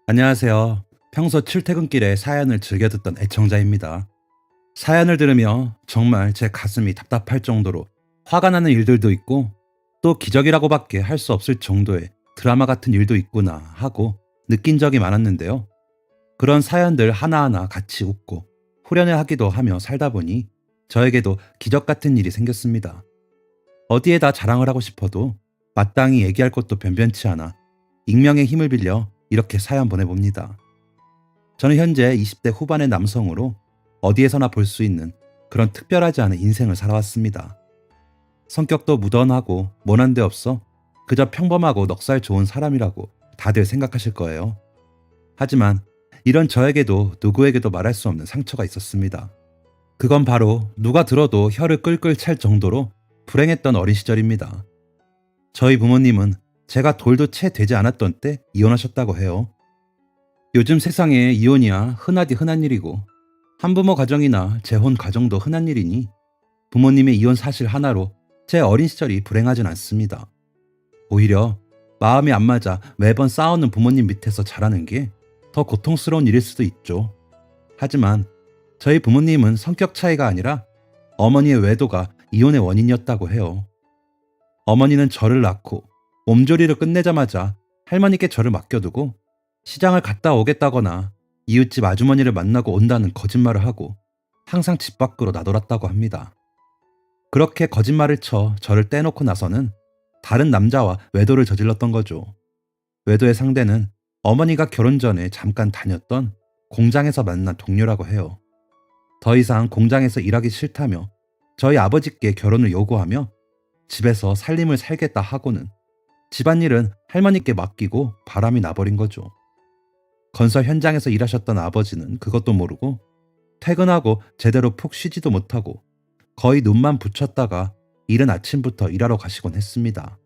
안녕하세요. 평소 출퇴근길에 사연을 즐겨 듣던 애청자입니다. 사연을 들으며 정말 제 가슴이 답답할 정도로 화가 나는 일들도 있고 또 기적이라고밖에 할 수 없을 정도의 드라마 같은 일도 있구나 하고 느낀 적이 많았는데요. 그런 사연들 하나하나 같이 웃고 후련해하기도 하며 살다 보니 저에게도 기적 같은 일이 생겼습니다. 어디에다 자랑을 하고 싶어도 마땅히 얘기할 것도 변변치 않아 익명의 힘을 빌려 이렇게 사연 보내봅니다. 저는 현재 20대 후반의 남성으로 어디에서나 볼 수 있는 그런 특별하지 않은 인생을 살아왔습니다. 성격도 무던하고 모난 데 없어 그저 평범하고 넉살 좋은 사람이라고 다들 생각하실 거예요. 하지만 이런 저에게도 누구에게도 말할 수 없는 상처가 있었습니다. 그건 바로 누가 들어도 혀를 끌끌 찰 정도로 불행했던 어린 시절입니다. 저희 부모님은 제가 돌도 채 되지 않았던 때 이혼하셨다고 해요. 요즘 세상에 이혼이야 흔하디 흔한 일이고 한부모 가정이나 재혼 가정도 흔한 일이니 부모님의 이혼 사실 하나로 제 어린 시절이 불행하진 않습니다. 오히려 마음이 안 맞아 매번 싸우는 부모님 밑에서 자라는 게 더 고통스러운 일일 수도 있죠. 하지만 저희 부모님은 성격 차이가 아니라 어머니의 외도가 이혼의 원인이었다고 해요. 어머니는 저를 낳고 몸조리를 끝내자마자 할머니께 저를 맡겨두고 시장을 갔다 오겠다거나 이웃집 아주머니를 만나고 온다는 거짓말을 하고 항상 집 밖으로 나돌았다고 합니다. 그렇게 거짓말을 쳐 저를 떼놓고 나서는 다른 남자와 외도를 저질렀던 거죠. 외도의 상대는 어머니가 결혼 전에 잠깐 다녔던 공장에서 만난 동료라고 해요. 더 이상 공장에서 일하기 싫다며 저희 아버지께 결혼을 요구하며 집에서 살림을 살겠다 하고는 집안일은 할머니께 맡기고 바람이 나버린 거죠. 건설 현장에서 일하셨던 아버지는 그것도 모르고 퇴근하고 제대로 푹 쉬지도 못하고 거의 눈만 붙였다가 이른 아침부터 일하러 가시곤 했습니다.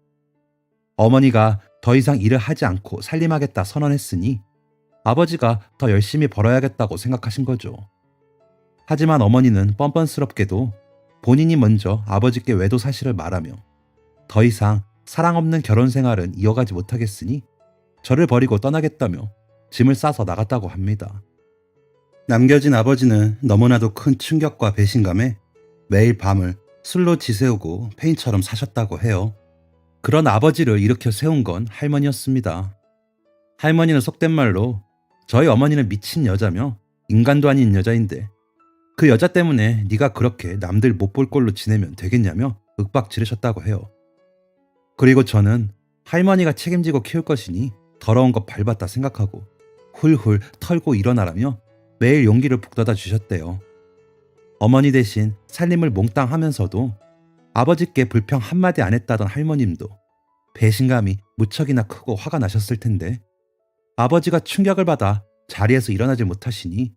어머니가 더 이상 일을 하지 않고 살림하겠다 선언했으니 아버지가 더 열심히 벌어야겠다고 생각하신 거죠. 하지만 어머니는 뻔뻔스럽게도 본인이 먼저 아버지께 외도 사실을 말하며 더 이상 사랑 없는 결혼 생활은 이어가지 못하겠으니 저를 버리고 떠나겠다며 짐을 싸서 나갔다고 합니다. 남겨진 아버지는 너무나도 큰 충격과 배신감에 매일 밤을 술로 지새우고 페인처럼 사셨다고 해요. 그런 아버지를 일으켜 세운 건 할머니였습니다. 할머니는 속된 말로 저희 어머니는 미친 여자며 인간도 아닌 여자인데 그 여자 때문에 네가 그렇게 남들 못 볼 꼴로 지내면 되겠냐며 윽박 지르셨다고 해요. 그리고 저는 할머니가 책임지고 키울 것이니 더러운 것 밟았다 생각하고 훌훌 털고 일어나라며 매일 용기를 북돋아 주셨대요. 어머니 대신 살림을 몽땅 하면서도 아버지께 불평 한마디 안 했다던 할머님도 배신감이 무척이나 크고 화가 나셨을 텐데 아버지가 충격을 받아 자리에서 일어나지 못하시니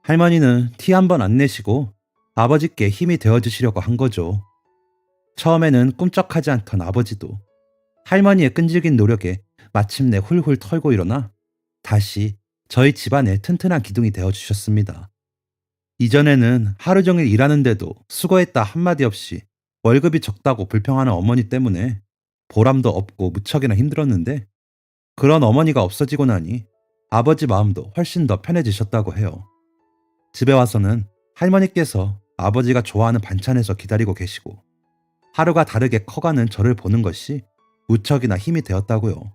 할머니는 티 한 번 안 내시고 아버지께 힘이 되어주시려고 한 거죠. 처음에는 꿈쩍하지 않던 아버지도 할머니의 끈질긴 노력에 마침내 훌훌 털고 일어나 다시 저희 집안의 튼튼한 기둥이 되어주셨습니다. 이전에는 하루 종일 일하는데도 수고했다 한마디 없이 월급이 적다고 불평하는 어머니 때문에 보람도 없고 무척이나 힘들었는데 그런 어머니가 없어지고 나니 아버지 마음도 훨씬 더 편해지셨다고 해요. 집에 와서는 할머니께서 아버지가 좋아하는 반찬에서 기다리고 계시고 하루가 다르게 커가는 저를 보는 것이 무척이나 힘이 되었다고요.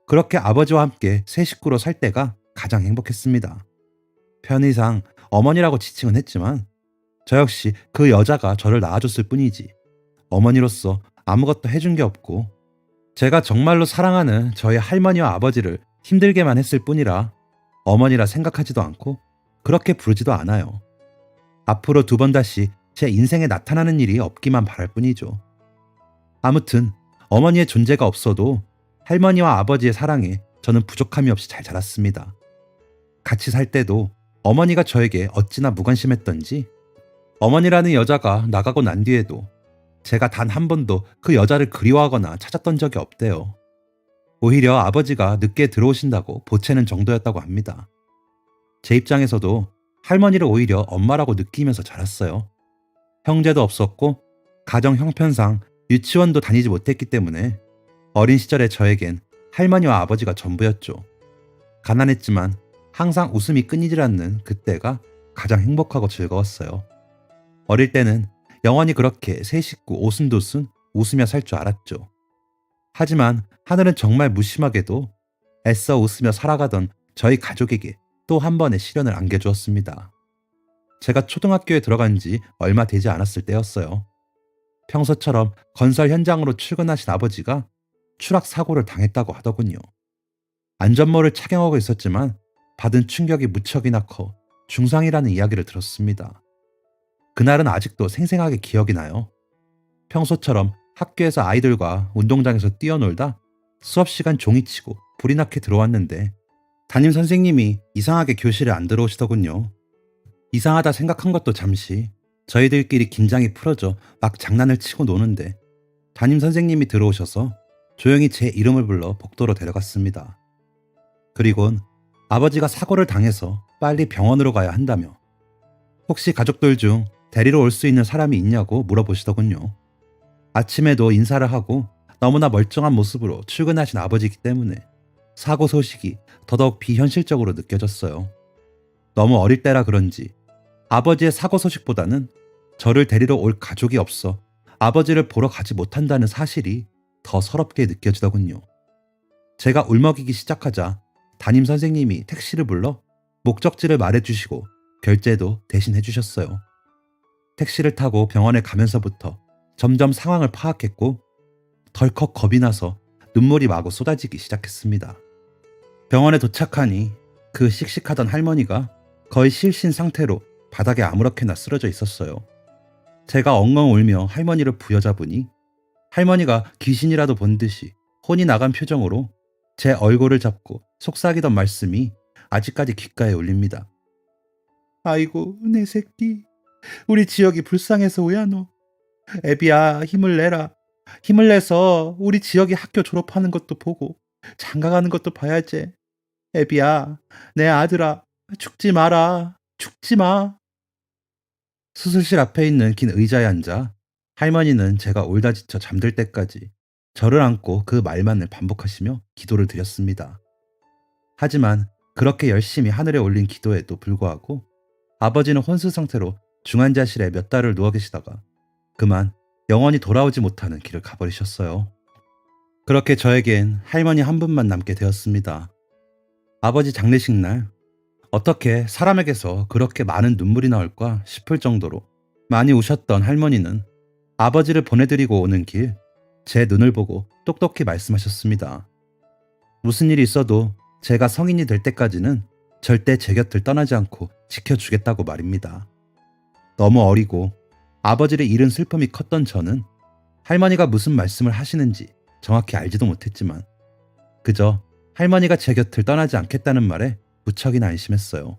그렇게 아버지와 함께 세 식구로 살 때가 가장 행복했습니다. 편의상 어머니라고 지칭은 했지만 저 역시 그 여자가 저를 낳아줬을 뿐이지 어머니로서 아무것도 해준 게 없고 제가 정말로 사랑하는 저희 할머니와 아버지를 힘들게만 했을 뿐이라 어머니라 생각하지도 않고 그렇게 부르지도 않아요. 앞으로 두 번 다시 제 인생에 나타나는 일이 없기만 바랄 뿐이죠. 아무튼 어머니의 존재가 없어도 할머니와 아버지의 사랑에 저는 부족함이 없이 잘 자랐습니다. 같이 살 때도 어머니가 저에게 어찌나 무관심했던지 어머니라는 여자가 나가고 난 뒤에도 제가 단 한 번도 그 여자를 그리워하거나 찾았던 적이 없대요. 오히려 아버지가 늦게 들어오신다고 보채는 정도였다고 합니다. 제 입장에서도 할머니를 오히려 엄마라고 느끼면서 자랐어요. 형제도 없었고 가정 형편상 유치원도 다니지 못했기 때문에 어린 시절의 저에겐 할머니와 아버지가 전부였죠. 가난했지만 항상 웃음이 끊이질 않는 그때가 가장 행복하고 즐거웠어요. 어릴 때는 영원히 그렇게 세 식구 오순도순 웃으며 살 줄 알았죠. 하지만 하늘은 정말 무심하게도 애써 웃으며 살아가던 저희 가족에게 또 한 번의 시련을 안겨주었습니다. 제가 초등학교에 들어간 지 얼마 되지 않았을 때였어요. 평소처럼 건설 현장으로 출근하신 아버지가 추락 사고를 당했다고 하더군요. 안전모를 착용하고 있었지만 받은 충격이 무척이나 커 중상이라는 이야기를 들었습니다. 그날은 아직도 생생하게 기억이 나요. 평소처럼 학교에서 아이들과 운동장에서 뛰어놀다 수업 시간 종이치고 불이 나게 들어왔는데 담임 선생님이 이상하게 교실에 안 들어오시더군요. 이상하다 생각한 것도 잠시 저희들끼리 긴장이 풀어져 막 장난을 치고 노는데 담임 선생님이 들어오셔서 조용히 제 이름을 불러 복도로 데려갔습니다. 그리곤 아버지가 사고를 당해서 빨리 병원으로 가야 한다며 혹시 가족들 중 데리러 올 수 있는 사람이 있냐고 물어보시더군요. 아침에도 인사를 하고 너무나 멀쩡한 모습으로 출근하신 아버지이기 때문에 사고 소식이 더더욱 비현실적으로 느껴졌어요. 너무 어릴 때라 그런지 아버지의 사고 소식보다는 저를 데리러 올 가족이 없어 아버지를 보러 가지 못한다는 사실이 더 서럽게 느껴지더군요. 제가 울먹이기 시작하자 담임 선생님이 택시를 불러 목적지를 말해주시고 결제도 대신 해주셨어요. 택시를 타고 병원에 가면서부터 점점 상황을 파악했고 덜컥 겁이 나서 눈물이 마구 쏟아지기 시작했습니다. 병원에 도착하니 그 씩씩하던 할머니가 거의 실신 상태로 바닥에 아무렇게나 쓰러져 있었어요. 제가 엉엉 울며 할머니를 부여잡으니 할머니가 귀신이라도 본 듯이 혼이 나간 표정으로 제 얼굴을 잡고 속삭이던 말씀이 아직까지 귓가에 울립니다. 아이고 내 새끼, 우리 지역이 불쌍해서 오야노. 애비야 힘을 내라. 힘을 내서 우리 지역이 학교 졸업하는 것도 보고 장가가는 것도 봐야지. 애비야, 내 아들아, 죽지 마라. 죽지 마. 수술실 앞에 있는 긴 의자에 앉아 할머니는 제가 울다 지쳐 잠들 때까지 저를 안고 그 말만을 반복하시며 기도를 드렸습니다. 하지만 그렇게 열심히 하늘에 올린 기도에도 불구하고 아버지는 혼수 상태로 중환자실에 몇 달을 누워 계시다가 그만 영원히 돌아오지 못하는 길을 가버리셨어요. 그렇게 저에겐 할머니 한 분만 남게 되었습니다. 아버지 장례식 날 어떻게 사람에게서 그렇게 많은 눈물이 나올까 싶을 정도로 많이 우셨던 할머니는 아버지를 보내드리고 오는 길 제 눈을 보고 똑똑히 말씀하셨습니다. 무슨 일이 있어도 제가 성인이 될 때까지는 절대 제 곁을 떠나지 않고 지켜주겠다고 말입니다. 너무 어리고 아버지를 잃은 슬픔이 컸던 저는 할머니가 무슨 말씀을 하시는지 정확히 알지도 못했지만 그저 할머니가 제 곁을 떠나지 않겠다는 말에 무척이나 안심했어요.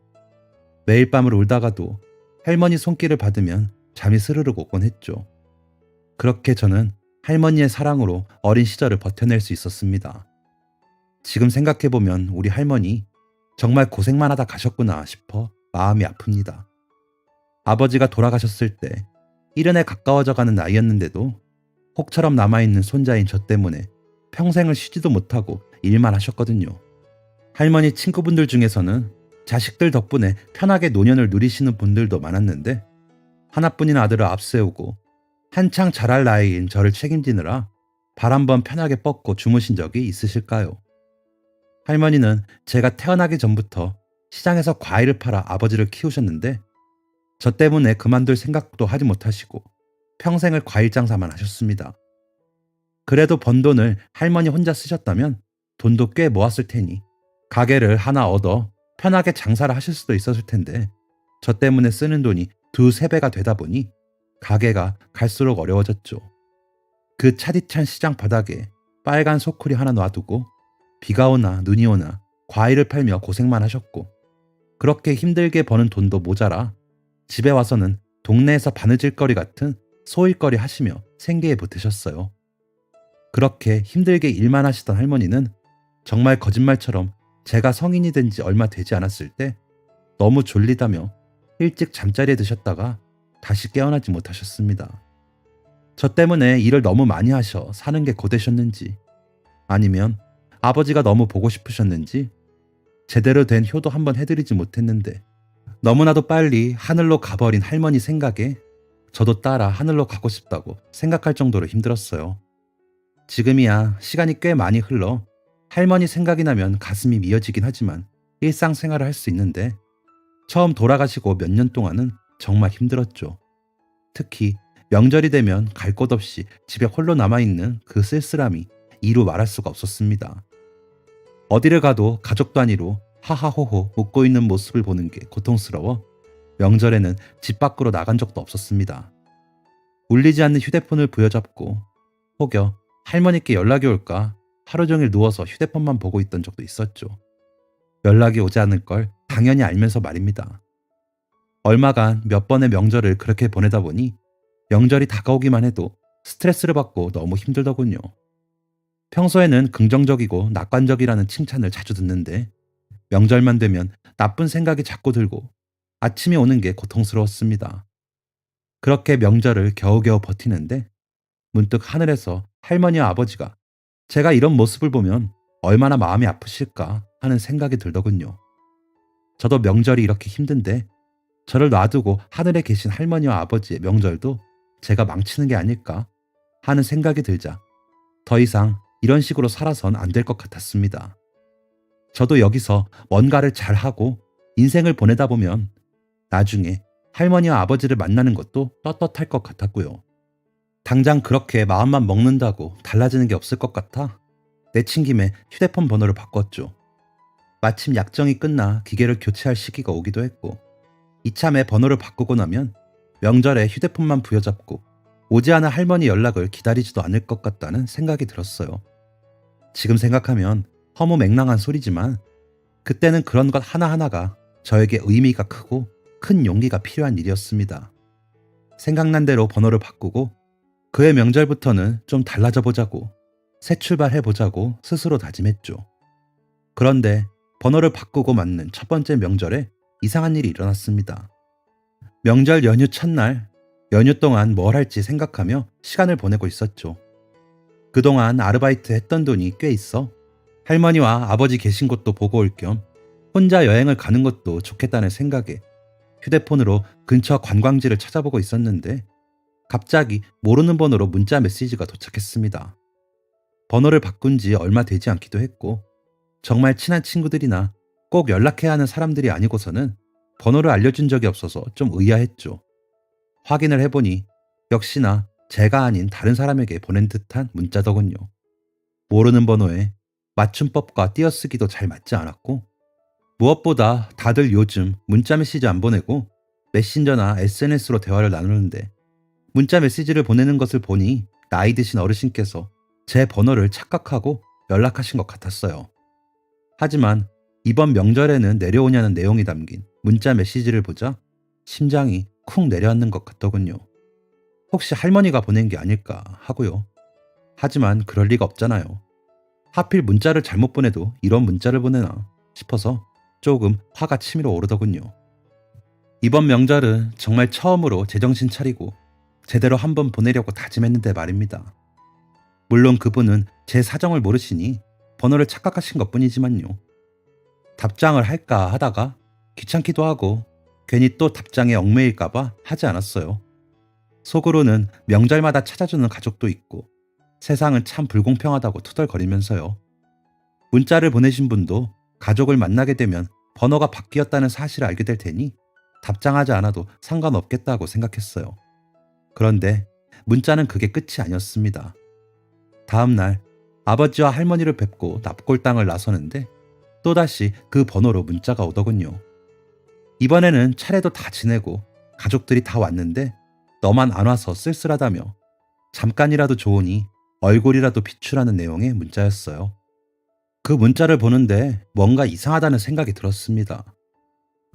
매일 밤을 울다가도 할머니 손길을 받으면 잠이 스르륵 오곤 했죠. 그렇게 저는 할머니의 사랑으로 어린 시절을 버텨낼 수 있었습니다. 지금 생각해보면 우리 할머니 정말 고생만 하다 가셨구나 싶어 마음이 아픕니다. 아버지가 돌아가셨을 때 1년에 가까워져가는 나이였는데도 혹처럼 남아있는 손자인 저 때문에 평생을 쉬지도 못하고 일만 하셨거든요. 할머니 친구분들 중에서는 자식들 덕분에 편하게 노년을 누리시는 분들도 많았는데 하나뿐인 아들을 앞세우고 한창 자랄 나이인 저를 책임지느라 발 한번 편하게 뻗고 주무신 적이 있으실까요? 할머니는 제가 태어나기 전부터 시장에서 과일을 팔아 아버지를 키우셨는데 저 때문에 그만둘 생각도 하지 못하시고 평생을 과일 장사만 하셨습니다. 그래도 번 돈을 할머니 혼자 쓰셨다면 돈도 꽤 모았을 테니 가게를 하나 얻어 편하게 장사를 하실 수도 있었을 텐데 저 때문에 쓰는 돈이 2~3배가 되다 보니 가게가 갈수록 어려워졌죠. 그 차디찬 시장 바닥에 빨간 소쿠리 하나 놔두고 비가 오나 눈이 오나 과일을 팔며 고생만 하셨고 그렇게 힘들게 버는 돈도 모자라 집에 와서는 동네에서 바느질거리 같은 소일거리 하시며 생계에 보태셨어요. 그렇게 힘들게 일만 하시던 할머니는 정말 거짓말처럼 제가 성인이 된 지 얼마 되지 않았을 때 너무 졸리다며 일찍 잠자리에 드셨다가 다시 깨어나지 못하셨습니다. 저 때문에 일을 너무 많이 하셔 사는 게 고되셨는지 아니면 아버지가 너무 보고 싶으셨는지 제대로 된 효도 한번 해드리지 못했는데 너무나도 빨리 하늘로 가버린 할머니 생각에 저도 따라 하늘로 가고 싶다고 생각할 정도로 힘들었어요. 지금이야 시간이 꽤 많이 흘러 할머니 생각이 나면 가슴이 미어지긴 하지만 일상생활을 할 수 있는데 처음 돌아가시고 몇 년 동안은 정말 힘들었죠. 특히 명절이 되면 갈 곳 없이 집에 홀로 남아있는 그 쓸쓸함이 이루 말할 수가 없었습니다. 어디를 가도 가족 단위로 하하호호 웃고 있는 모습을 보는 게 고통스러워 명절에는 집 밖으로 나간 적도 없었습니다. 울리지 않는 휴대폰을 부여잡고 혹여 할머니께 연락이 올까 하루 종일 누워서 휴대폰만 보고 있던 적도 있었죠. 연락이 오지 않을 걸 당연히 알면서 말입니다. 얼마간 몇 번의 명절을 그렇게 보내다 보니 명절이 다가오기만 해도 스트레스를 받고 너무 힘들더군요. 평소에는 긍정적이고 낙관적이라는 칭찬을 자주 듣는데 명절만 되면 나쁜 생각이 자꾸 들고 아침이 오는 게 고통스러웠습니다. 그렇게 명절을 겨우겨우 버티는데 문득 하늘에서 할머니와 아버지가 제가 이런 모습을 보면 얼마나 마음이 아프실까 하는 생각이 들더군요. 저도 명절이 이렇게 힘든데 저를 놔두고 하늘에 계신 할머니와 아버지의 명절도 제가 망치는 게 아닐까 하는 생각이 들자 더 이상 이런 식으로 살아선 안 될 것 같았습니다. 저도 여기서 뭔가를 잘하고 인생을 보내다 보면 나중에 할머니와 아버지를 만나는 것도 떳떳할 것 같았고요. 당장 그렇게 마음만 먹는다고 달라지는 게 없을 것 같아 내친 김에 휴대폰 번호를 바꿨죠. 마침 약정이 끝나 기계를 교체할 시기가 오기도 했고 이참에 번호를 바꾸고 나면 명절에 휴대폰만 부여잡고 오지 않은 할머니 연락을 기다리지도 않을 것 같다는 생각이 들었어요. 지금 생각하면 허무맹랑한 소리지만 그때는 그런 것 하나하나가 저에게 의미가 크고 큰 용기가 필요한 일이었습니다. 생각난 대로 번호를 바꾸고 그해 명절부터는 좀 달라져 보자고 새 출발해 보자고 스스로 다짐했죠. 그런데 번호를 바꾸고 맞는 첫 번째 명절에 이상한 일이 일어났습니다. 명절 연휴 첫날 연휴 동안 뭘 할지 생각하며 시간을 보내고 있었죠. 그동안 아르바이트 했던 돈이 꽤 있어 할머니와 아버지 계신 곳도 보고 올 겸 혼자 여행을 가는 것도 좋겠다는 생각에 휴대폰으로 근처 관광지를 찾아보고 있었는데 갑자기 모르는 번호로 문자 메시지가 도착했습니다. 번호를 바꾼 지 얼마 되지 않기도 했고 정말 친한 친구들이나 꼭 연락해야 하는 사람들이 아니고서는 번호를 알려준 적이 없어서 좀 의아했죠. 확인을 해보니 역시나 제가 아닌 다른 사람에게 보낸 듯한 문자더군요. 모르는 번호에 맞춤법과 띄어쓰기도 잘 맞지 않았고 무엇보다 다들 요즘 문자 메시지 안 보내고 메신저나 SNS로 대화를 나누는데 문자 메시지를 보내는 것을 보니 나이 드신 어르신께서 제 번호를 착각하고 연락하신 것 같았어요. 하지만 이번 명절에는 내려오냐는 내용이 담긴 문자 메시지를 보자 심장이 쿵 내려앉는 것 같더군요. 혹시 할머니가 보낸 게 아닐까 하고요. 하지만 그럴 리가 없잖아요. 하필 문자를 잘못 보내도 이런 문자를 보내나 싶어서 조금 화가 치밀어 오르더군요. 이번 명절은 정말 처음으로 제정신 차리고 제대로 한번 보내려고 다짐했는데 말입니다. 물론 그분은 제 사정을 모르시니 번호를 착각하신 것뿐이지만요. 답장을 할까 하다가 귀찮기도 하고 괜히 또 답장에 얽매일까봐 하지 않았어요. 속으로는 명절마다 찾아주는 가족도 있고 세상은 참 불공평하다고 투덜거리면서요. 문자를 보내신 분도 가족을 만나게 되면 번호가 바뀌었다는 사실을 알게 될 테니 답장하지 않아도 상관없겠다고 생각했어요. 그런데 문자는 그게 끝이 아니었습니다. 다음 날 아버지와 할머니를 뵙고 납골당을 나서는데 또다시 그 번호로 문자가 오더군요. 이번에는 차례도 다 지내고 가족들이 다 왔는데 너만 안 와서 쓸쓸하다며 잠깐이라도 좋으니 얼굴이라도 비추라는 내용의 문자였어요. 그 문자를 보는데 뭔가 이상하다는 생각이 들었습니다.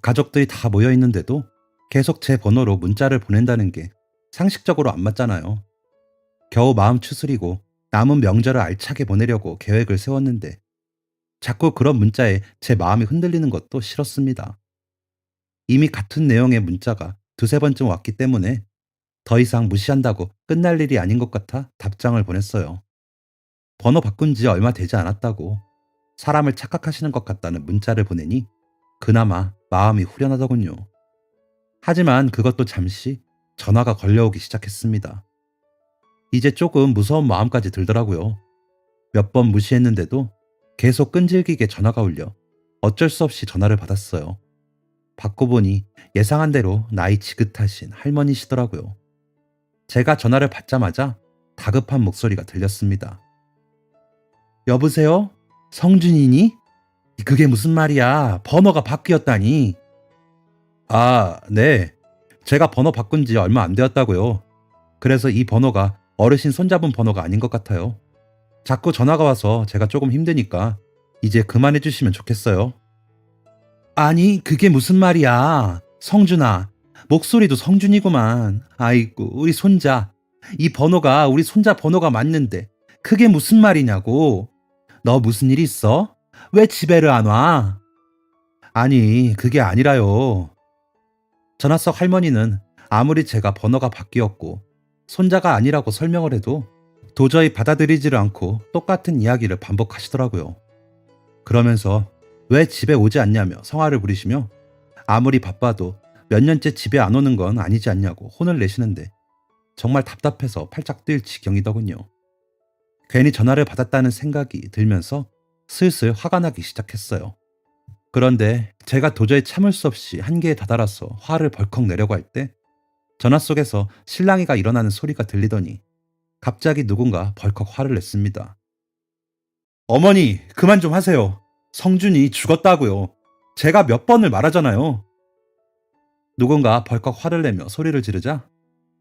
가족들이 다 모여 있는데도 계속 제 번호로 문자를 보낸다는 게 상식적으로 안 맞잖아요. 겨우 마음 추스리고 남은 명절을 알차게 보내려고 계획을 세웠는데 자꾸 그런 문자에 제 마음이 흔들리는 것도 싫었습니다. 이미 같은 내용의 문자가 두세 번쯤 왔기 때문에 더 이상 무시한다고 끝날 일이 아닌 것 같아 답장을 보냈어요. 번호 바꾼 지 얼마 되지 않았다고. 사람을 착각하시는 것 같다는 문자를 보내니 그나마 마음이 후련하더군요. 하지만 그것도 잠시 전화가 걸려오기 시작했습니다. 이제 조금 무서운 마음까지 들더라고요. 몇 번 무시했는데도 계속 끈질기게 전화가 울려 어쩔 수 없이 전화를 받았어요. 받고 보니 예상한 대로 나이 지긋하신 할머니시더라고요. 제가 전화를 받자마자 다급한 목소리가 들렸습니다. 여보세요? 성준이니? 그게 무슨 말이야? 번호가 바뀌었다니. 아, 네. 제가 번호 바꾼 지 얼마 안 되었다고요. 그래서 이 번호가 어르신 손잡은 번호가 아닌 것 같아요. 자꾸 전화가 와서 제가 조금 힘드니까 이제 그만해 주시면 좋겠어요. 아니, 그게 무슨 말이야. 성준아, 목소리도 성준이구만. 아이고, 우리 손자. 이 번호가 우리 손자 번호가 맞는데 그게 무슨 말이냐고. 너 무슨 일 있어? 왜 집에를 안 와? 아니, 그게 아니라요. 전화 속 할머니는 아무리 제가 번호가 바뀌었고 손자가 아니라고 설명을 해도 도저히 받아들이지를 않고 똑같은 이야기를 반복하시더라고요. 그러면서 왜 집에 오지 않냐며 성화를 부리시며 아무리 바빠도 몇 년째 집에 안 오는 건 아니지 않냐고 혼을 내시는데 정말 답답해서 팔짝 뛸 지경이더군요. 괜히 전화를 받았다는 생각이 들면서 슬슬 화가 나기 시작했어요. 그런데 제가 도저히 참을 수 없이 한계에 다다라서 화를 벌컥 내려고 할 때 전화 속에서 실랑이가 일어나는 소리가 들리더니 갑자기 누군가 벌컥 화를 냈습니다. 어머니, 그만 좀 하세요. 성준이 죽었다고요. 제가 몇 번을 말하잖아요. 누군가 벌컥 화를 내며 소리를 지르자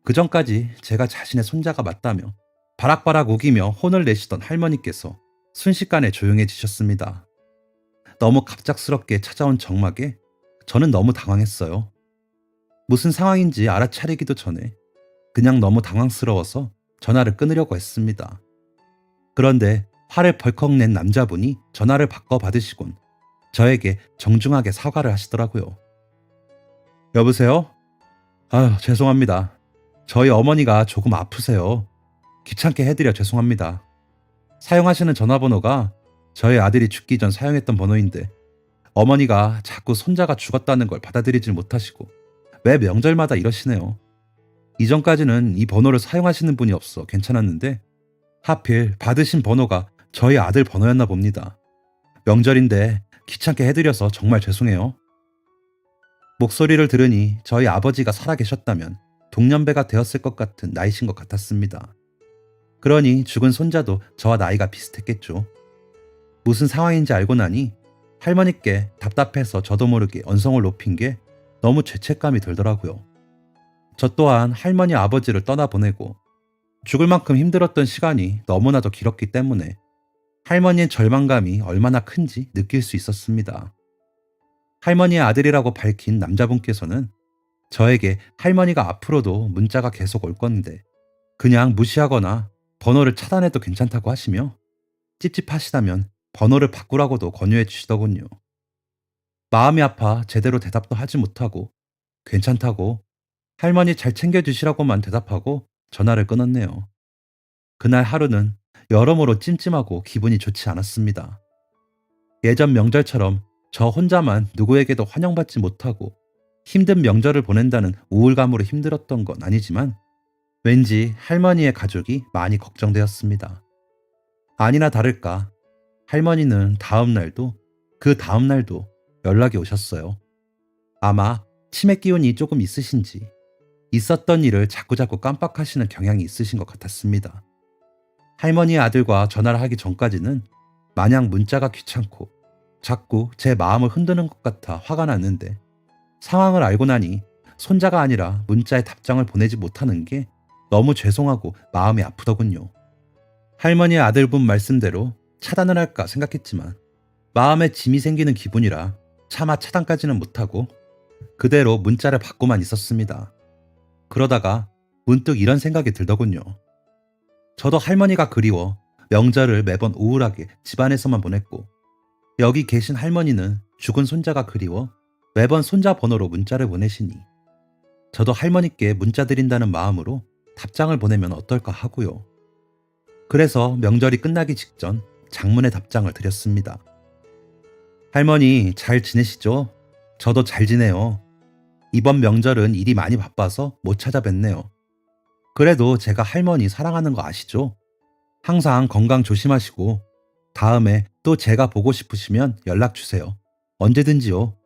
그전까지 제가 자신의 손자가 맞다며 바락바락 우기며 혼을 내시던 할머니께서 순식간에 조용해지셨습니다. 너무 갑작스럽게 찾아온 정막에 저는 너무 당황했어요. 무슨 상황인지 알아차리기도 전에 그냥 너무 당황스러워서 전화를 끊으려고 했습니다. 그런데 화를 벌컥 낸 남자분이 전화를 바꿔 받으시곤 저에게 정중하게 사과를 하시더라고요. 여보세요? 아유, 죄송합니다. 저희 어머니가 조금 아프세요. 귀찮게 해드려 죄송합니다. 사용하시는 전화번호가 저희 아들이 죽기 전 사용했던 번호인데 어머니가 자꾸 손자가 죽었다는 걸 받아들이질 못하시고 매 명절마다 이러시네요. 이전까지는 이 번호를 사용하시는 분이 없어 괜찮았는데 하필 받으신 번호가 저희 아들 번호였나 봅니다. 명절인데 귀찮게 해드려서 정말 죄송해요. 목소리를 들으니 저희 아버지가 살아계셨다면 동년배가 되었을 것 같은 나이신 것 같았습니다. 그러니 죽은 손자도 저와 나이가 비슷했겠죠. 무슨 상황인지 알고 나니 할머니께 답답해서 저도 모르게 언성을 높인 게 너무 죄책감이 들더라고요. 저 또한 할머니 아버지를 떠나보내고 죽을 만큼 힘들었던 시간이 너무나도 길었기 때문에 할머니의 절망감이 얼마나 큰지 느낄 수 있었습니다. 할머니의 아들이라고 밝힌 남자분께서는 저에게 할머니가 앞으로도 문자가 계속 올 건데 그냥 무시하거나 번호를 차단해도 괜찮다고 하시며 찝찝하시다면 번호를 바꾸라고도 권유해 주시더군요. 마음이 아파 제대로 대답도 하지 못하고 괜찮다고 할머니 잘 챙겨주시라고만 대답하고 전화를 끊었네요. 그날 하루는 여러모로 찜찜하고 기분이 좋지 않았습니다. 예전 명절처럼 저 혼자만 누구에게도 환영받지 못하고 힘든 명절을 보낸다는 우울감으로 힘들었던 건 아니지만 왠지 할머니의 가족이 많이 걱정되었습니다. 아니나 다를까 할머니는 다음 날도 그 다음 날도 연락이 오셨어요. 아마 치매 기운이 조금 있으신지 있었던 일을 자꾸자꾸 깜빡하시는 경향이 있으신 것 같았습니다. 할머니의 아들과 전화를 하기 전까지는 마냥 문자가 귀찮고 자꾸 제 마음을 흔드는 것 같아 화가 났는데 상황을 알고 나니 손자가 아니라 문자에 답장을 보내지 못하는 게 너무 죄송하고 마음이 아프더군요. 할머니의 아들분 말씀대로 차단을 할까 생각했지만 마음에 짐이 생기는 기분이라 차마 차단까지는 못하고 그대로 문자를 받고만 있었습니다. 그러다가 문득 이런 생각이 들더군요. 저도 할머니가 그리워 명절을 매번 우울하게 집안에서만 보냈고 여기 계신 할머니는 죽은 손자가 그리워 매번 손자 번호로 문자를 보내시니 저도 할머니께 문자 드린다는 마음으로 답장을 보내면 어떨까 하고요. 그래서 명절이 끝나기 직전 장문의 답장을 드렸습니다. 할머니 잘 지내시죠? 저도 잘 지내요. 이번 명절은 일이 많이 바빠서 못 찾아뵙네요. 그래도 제가 할머니 사랑하는 거 아시죠? 항상 건강 조심하시고 다음에 또 제가 보고 싶으시면 연락 주세요. 언제든지요.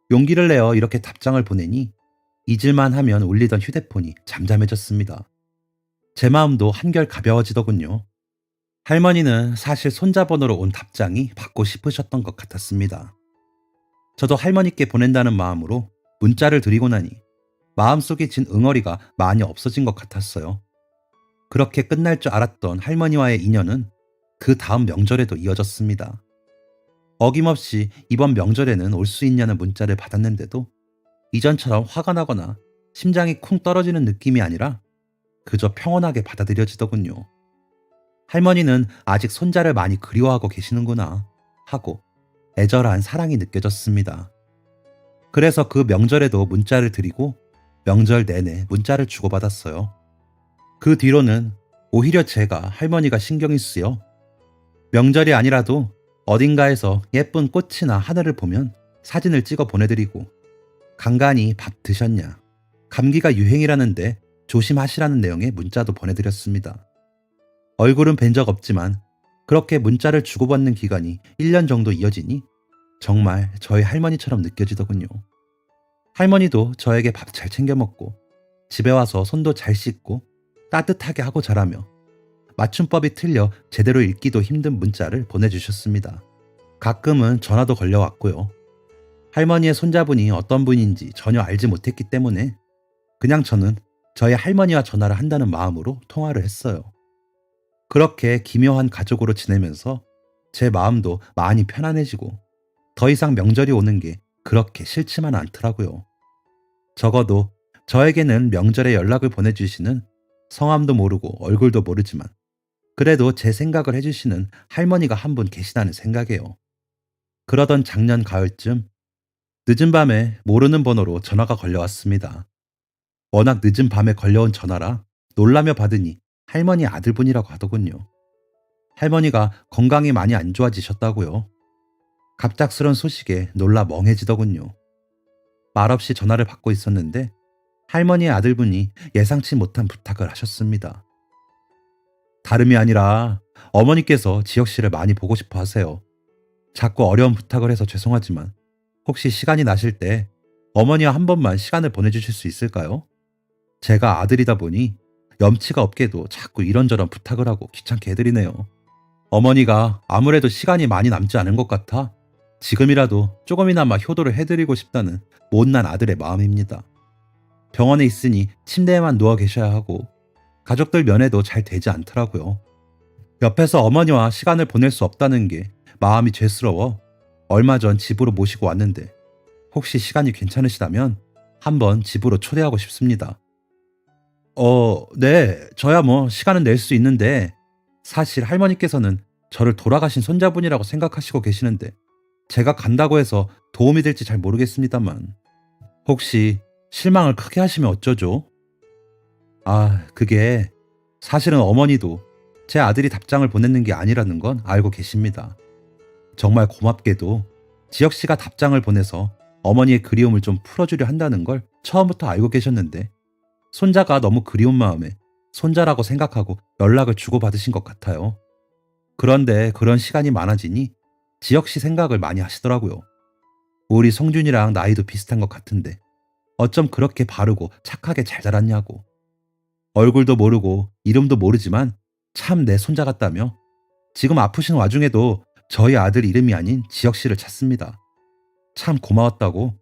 용기를 내어 이렇게 답장을 보내니 잊을만 하면 울리던 휴대폰이 잠잠해졌습니다. 제 마음도 한결 가벼워지더군요. 할머니는 사실 손자번호로 온 답장이 받고 싶으셨던 것 같았습니다. 저도 할머니께 보낸다는 마음으로 문자를 드리고 나니 마음속에 진 응어리가 많이 없어진 것 같았어요. 그렇게 끝날 줄 알았던 할머니와의 인연은 그 다음 명절에도 이어졌습니다. 어김없이 이번 명절에는 올 수 있냐는 문자를 받았는데도 이전처럼 화가 나거나 심장이 쿵 떨어지는 느낌이 아니라 그저 평온하게 받아들여지더군요. 할머니는 아직 손자를 많이 그리워하고 계시는구나 하고 애절한 사랑이 느껴졌습니다. 그래서 그 명절에도 문자를 드리고 명절 내내 문자를 주고받았어요. 그 뒤로는 오히려 제가 할머니가 신경이 쓰여 명절이 아니라도 어딘가에서 예쁜 꽃이나 하늘을 보면 사진을 찍어 보내드리고 간간히 밥 드셨냐, 감기가 유행이라는데 조심하시라는 내용의 문자도 보내드렸습니다. 얼굴은 뵌 적 없지만 그렇게 문자를 주고받는 기간이 1년 정도 이어지니 정말 저희 할머니처럼 느껴지더군요. 할머니도 저에게 밥 잘 챙겨 먹고 집에 와서 손도 잘 씻고 따뜻하게 하고 자라며 맞춤법이 틀려 제대로 읽기도 힘든 문자를 보내주셨습니다. 가끔은 전화도 걸려왔고요. 할머니의 손자분이 어떤 분인지 전혀 알지 못했기 때문에 그냥 저는 저희 할머니와 전화를 한다는 마음으로 통화를 했어요. 그렇게 기묘한 가족으로 지내면서 제 마음도 많이 편안해지고 더 이상 명절이 오는 게 그렇게 싫지만 않더라고요. 적어도 저에게는 명절에 연락을 보내주시는 성함도 모르고 얼굴도 모르지만 그래도 제 생각을 해주시는 할머니가 한 분 계시다는 생각이에요. 그러던 작년 가을쯤 늦은 밤에 모르는 번호로 전화가 걸려왔습니다. 워낙 늦은 밤에 걸려온 전화라 놀라며 받으니 할머니 아들분이라고 하더군요. 할머니가 건강이 많이 안 좋아지셨다고요. 갑작스런 소식에 놀라 멍해지더군요. 말없이 전화를 받고 있었는데 할머니의 아들분이 예상치 못한 부탁을 하셨습니다. 다름이 아니라 어머니께서 지혁 씨를 많이 보고 싶어 하세요. 자꾸 어려운 부탁을 해서 죄송하지만 혹시 시간이 나실 때 어머니와 한 번만 시간을 보내주실 수 있을까요? 제가 아들이다 보니 염치가 없게도 자꾸 이런저런 부탁을 하고 귀찮게 해드리네요. 어머니가 아무래도 시간이 많이 남지 않은 것 같아 지금이라도 조금이나마 효도를 해드리고 싶다는 못난 아들의 마음입니다. 병원에 있으니 침대에만 누워 계셔야 하고 가족들 면회도 잘 되지 않더라고요. 옆에서 어머니와 시간을 보낼 수 없다는 게 마음이 죄스러워 얼마 전 집으로 모시고 왔는데 혹시 시간이 괜찮으시다면 한번 집으로 초대하고 싶습니다. 네. 저야 뭐 시간은 낼 수 있는데 사실 할머니께서는 저를 돌아가신 손자분이라고 생각하시고 계시는데 제가 간다고 해서 도움이 될지 잘 모르겠습니다만 혹시 실망을 크게 하시면 어쩌죠? 그게 사실은 어머니도 제 아들이 답장을 보냈는 게 아니라는 건 알고 계십니다. 정말 고맙게도 지혁 씨가 답장을 보내서 어머니의 그리움을 좀 풀어주려 한다는 걸 처음부터 알고 계셨는데 손자가 너무 그리운 마음에 손자라고 생각하고 연락을 주고받으신 것 같아요. 그런데 그런 시간이 많아지니 지혁 씨 생각을 많이 하시더라고요. 우리 성준이랑 나이도 비슷한 것 같은데 어쩜 그렇게 바르고 착하게 잘 자랐냐고. 얼굴도 모르고 이름도 모르지만 참 내 손자 같다며 지금 아프신 와중에도 저희 아들 이름이 아닌 지혁 씨를 찾습니다. 참 고마웠다고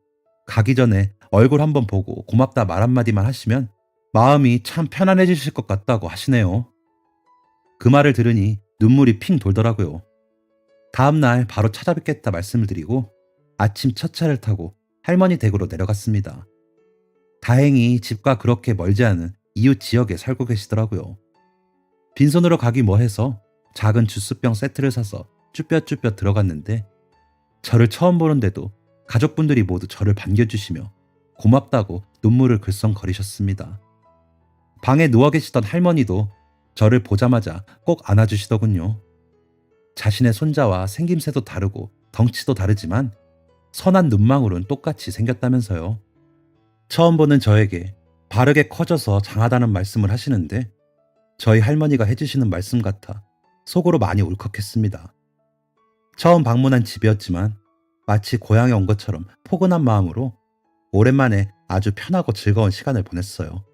가기 전에 얼굴 한번 보고 고맙다 말 한마디만 하시면 마음이 참 편안해지실 것 같다고 하시네요. 그 말을 들으니 눈물이 핑 돌더라고요. 다음날 바로 찾아뵙겠다 말씀을 드리고 아침 첫 차를 타고 할머니 댁으로 내려갔습니다. 다행히 집과 그렇게 멀지 않은 이웃 지역에 살고 계시더라고요. 빈손으로 가기 뭐해서 작은 주스병 세트를 사서 쭈뼛쭈뼛 들어갔는데 저를 처음 보는데도 가족분들이 모두 저를 반겨주시며 고맙다고 눈물을 글썽거리셨습니다. 방에 누워 계시던 할머니도 저를 보자마자 꼭 안아주시더군요. 자신의 손자와 생김새도 다르고 덩치도 다르지만 선한 눈망울은 똑같이 생겼다면서요. 처음 보는 저에게 바르게 커져서 장하다는 말씀을 하시는데 저희 할머니가 해주시는 말씀 같아 속으로 많이 울컥했습니다. 처음 방문한 집이었지만 마치 고향에 온 것처럼 포근한 마음으로 오랜만에 아주 편하고 즐거운 시간을 보냈어요.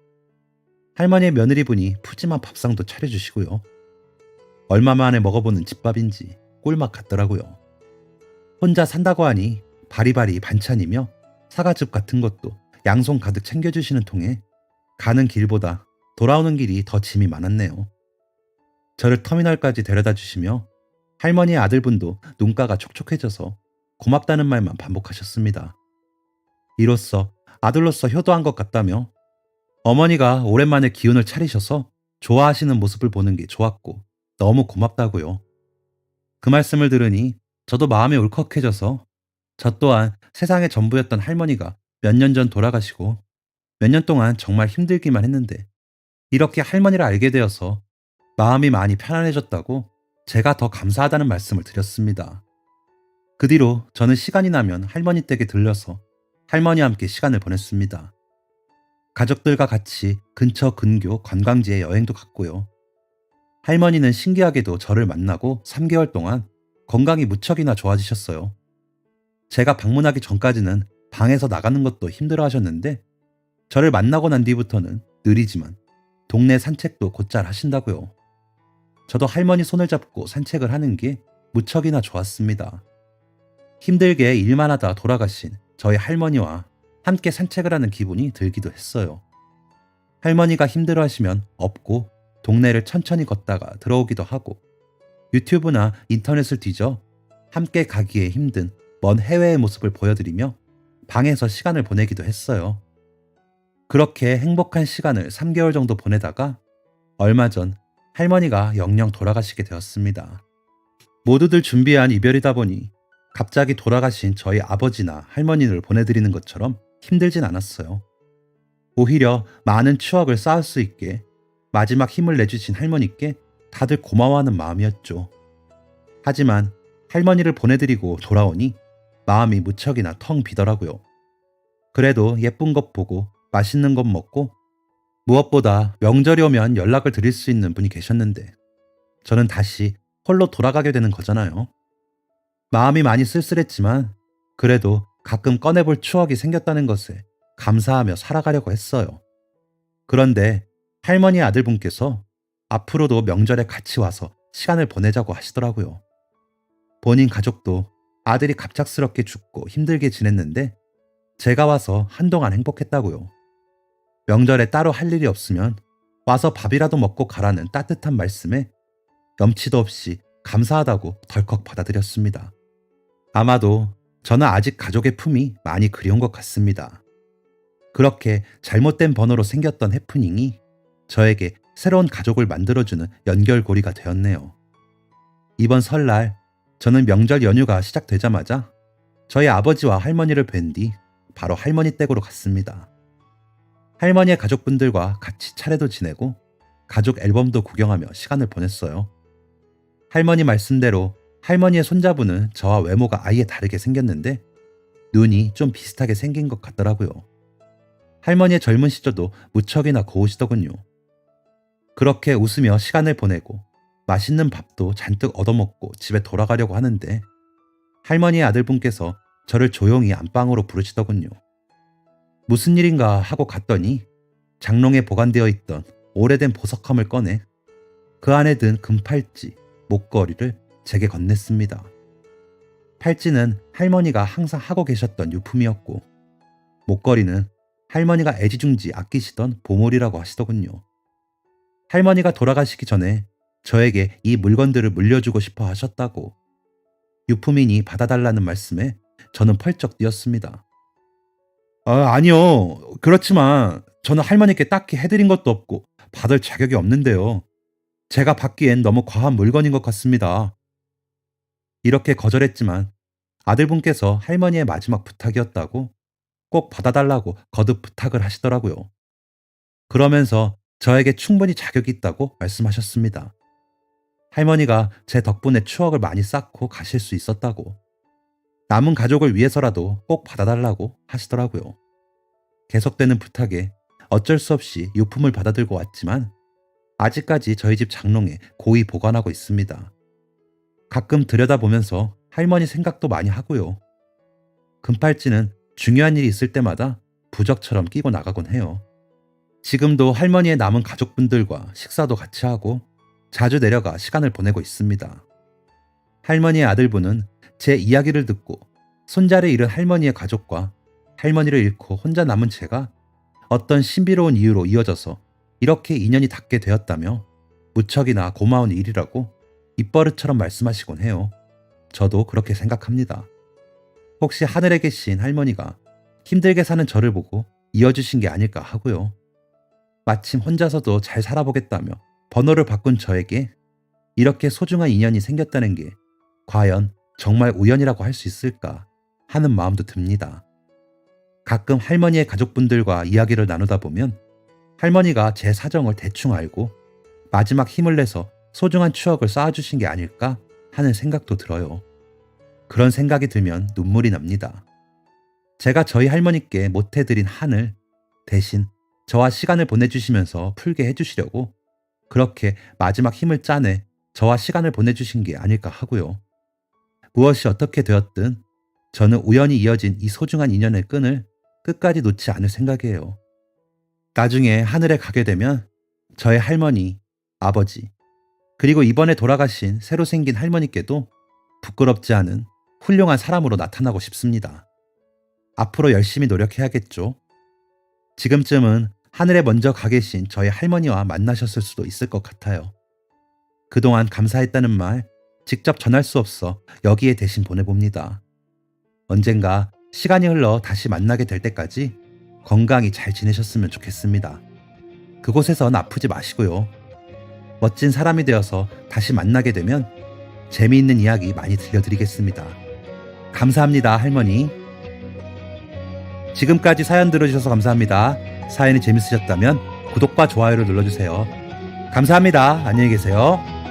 할머니의 며느리분이 푸짐한 밥상도 차려주시고요. 얼마 만에 먹어보는 집밥인지 꿀맛 같더라고요. 혼자 산다고 하니 바리바리 반찬이며 사과즙 같은 것도 양손 가득 챙겨주시는 통에 가는 길보다 돌아오는 길이 더 짐이 많았네요. 저를 터미널까지 데려다 주시며 할머니의 아들분도 눈가가 촉촉해져서 고맙다는 말만 반복하셨습니다. 이로써 아들로서 효도한 것 같다며 어머니가 오랜만에 기운을 차리셔서 좋아하시는 모습을 보는 게 좋았고 너무 고맙다고요. 그 말씀을 들으니 저도 마음이 울컥해져서 저 또한 세상의 전부였던 할머니가 몇 년 전 돌아가시고 몇 년 동안 정말 힘들기만 했는데 이렇게 할머니를 알게 되어서 마음이 많이 편안해졌다고 제가 더 감사하다는 말씀을 드렸습니다. 그 뒤로 저는 시간이 나면 할머니 댁에 들려서 할머니와 함께 시간을 보냈습니다. 가족들과 같이 근처 근교 관광지에 여행도 갔고요. 할머니는 신기하게도 저를 만나고 3개월 동안 건강이 무척이나 좋아지셨어요. 제가 방문하기 전까지는 방에서 나가는 것도 힘들어 하셨는데 저를 만나고 난 뒤부터는 느리지만 동네 산책도 곧잘 하신다고요. 저도 할머니 손을 잡고 산책을 하는 게 무척이나 좋았습니다. 힘들게 일만 하다 돌아가신 저희 할머니와 함께 산책을 하는 기분이 들기도 했어요. 할머니가 힘들어 하시면 업고 동네를 천천히 걷다가 들어오기도 하고 유튜브나 인터넷을 뒤져 함께 가기에 힘든 먼 해외의 모습을 보여드리며 방에서 시간을 보내기도 했어요. 그렇게 행복한 시간을 3개월 정도 보내다가 얼마 전 할머니가 영영 돌아가시게 되었습니다. 모두들 준비한 이별이다 보니 갑자기 돌아가신 저희 아버지나 할머니를 보내드리는 것처럼 힘들진 않았어요. 오히려 많은 추억을 쌓을 수 있게 마지막 힘을 내주신 할머니께 다들 고마워하는 마음이었죠. 하지만 할머니를 보내드리고 돌아오니 마음이 무척이나 텅 비더라고요. 그래도 예쁜 것 보고 맛있는 것 먹고 무엇보다 명절이 오면 연락을 드릴 수 있는 분이 계셨는데 저는 다시 홀로 돌아가게 되는 거잖아요. 마음이 많이 쓸쓸했지만 그래도 가끔 꺼내볼 추억이 생겼다는 것에 감사하며 살아가려고 했어요. 그런데 할머니 아들분께서 앞으로도 명절에 같이 와서 시간을 보내자고 하시더라고요. 본인 가족도 아들이 갑작스럽게 죽고 힘들게 지냈는데 제가 와서 한동안 행복했다고요. 명절에 따로 할 일이 없으면 와서 밥이라도 먹고 가라는 따뜻한 말씀에 염치도 없이 감사하다고 덜컥 받아들였습니다. 아마도 저는 아직 가족의 품이 많이 그리운 것 같습니다. 그렇게 잘못된 번호로 생겼던 해프닝이 저에게 새로운 가족을 만들어주는 연결고리가 되었네요. 이번 설날 저는 명절 연휴가 시작되자마자 저희 아버지와 할머니를 뵌 뒤 바로 할머니 댁으로 갔습니다. 할머니의 가족분들과 같이 차례도 지내고 가족 앨범도 구경하며 시간을 보냈어요. 할머니 말씀대로 할머니의 손자분은 저와 외모가 아예 다르게 생겼는데 눈이 좀 비슷하게 생긴 것 같더라고요. 할머니의 젊은 시절도 무척이나 고우시더군요. 그렇게 웃으며 시간을 보내고 맛있는 밥도 잔뜩 얻어먹고 집에 돌아가려고 하는데 할머니의 아들분께서 저를 조용히 안방으로 부르시더군요. 무슨 일인가 하고 갔더니 장롱에 보관되어 있던 오래된 보석함을 꺼내 그 안에 든 금팔찌, 목걸이를 제게 건넸습니다. 팔찌는 할머니가 항상 하고 계셨던 유품이었고 목걸이는 할머니가 애지중지 아끼시던 보물이라고 하시더군요. 할머니가 돌아가시기 전에 저에게 이 물건들을 물려주고 싶어 하셨다고 유품이니 받아달라는 말씀에 저는 펄쩍 뛰었습니다. 아니요. 그렇지만 저는 할머니께 딱히 해드린 것도 없고 받을 자격이 없는데요. 제가 받기엔 너무 과한 물건인 것 같습니다. 이렇게 거절했지만 아들분께서 할머니의 마지막 부탁이었다고 꼭 받아달라고 거듭 부탁을 하시더라고요. 그러면서 저에게 충분히 자격이 있다고 말씀하셨습니다. 할머니가 제 덕분에 추억을 많이 쌓고 가실 수 있었다고. 남은 가족을 위해서라도 꼭 받아달라고 하시더라고요. 계속되는 부탁에 어쩔 수 없이 유품을 받아들고 왔지만 아직까지 저희 집 장롱에 고이 보관하고 있습니다. 가끔 들여다보면서 할머니 생각도 많이 하고요. 금팔찌는 중요한 일이 있을 때마다 부적처럼 끼고 나가곤 해요. 지금도 할머니의 남은 가족분들과 식사도 같이 하고 자주 내려가 시간을 보내고 있습니다. 할머니의 아들분은 제 이야기를 듣고 손자를 잃은 할머니의 가족과 할머니를 잃고 혼자 남은 제가 어떤 신비로운 이유로 이어져서 이렇게 인연이 닿게 되었다며 무척이나 고마운 일이라고 입버릇처럼 말씀하시곤 해요. 저도 그렇게 생각합니다. 혹시 하늘에 계신 할머니가 힘들게 사는 저를 보고 이어주신 게 아닐까 하고요. 마침 혼자서도 잘 살아보겠다며 번호를 바꾼 저에게 이렇게 소중한 인연이 생겼다는 게 과연 정말 우연이라고 할 수 있을까 하는 마음도 듭니다. 가끔 할머니의 가족분들과 이야기를 나누다 보면 할머니가 제 사정을 대충 알고 마지막 힘을 내서 소중한 추억을 쌓아주신 게 아닐까 하는 생각도 들어요. 그런 생각이 들면 눈물이 납니다. 제가 저희 할머니께 못해드린 한을 대신 저와 시간을 보내주시면서 풀게 해주시려고 그렇게 마지막 힘을 짜내 저와 시간을 보내주신 게 아닐까 하고요. 무엇이 어떻게 되었든 저는 우연히 이어진 이 소중한 인연의 끈을 끝까지 놓지 않을 생각이에요. 나중에 하늘에 가게 되면 저의 할머니, 아버지, 그리고 이번에 돌아가신 새로 생긴 할머니께도 부끄럽지 않은 훌륭한 사람으로 나타나고 싶습니다. 앞으로 열심히 노력해야겠죠. 지금쯤은 하늘에 먼저 가 계신 저희 할머니와 만나셨을 수도 있을 것 같아요. 그동안 감사했다는 말 직접 전할 수 없어 여기에 대신 보내봅니다. 언젠가 시간이 흘러 다시 만나게 될 때까지 건강히 잘 지내셨으면 좋겠습니다. 그곳에선 아프지 마시고요. 멋진 사람이 되어서 다시 만나게 되면 재미있는 이야기 많이 들려드리겠습니다. 감사합니다, 할머니. 지금까지 사연 들어주셔서 감사합니다. 사연이 재밌으셨다면 구독과 좋아요를 눌러주세요. 감사합니다. 안녕히 계세요.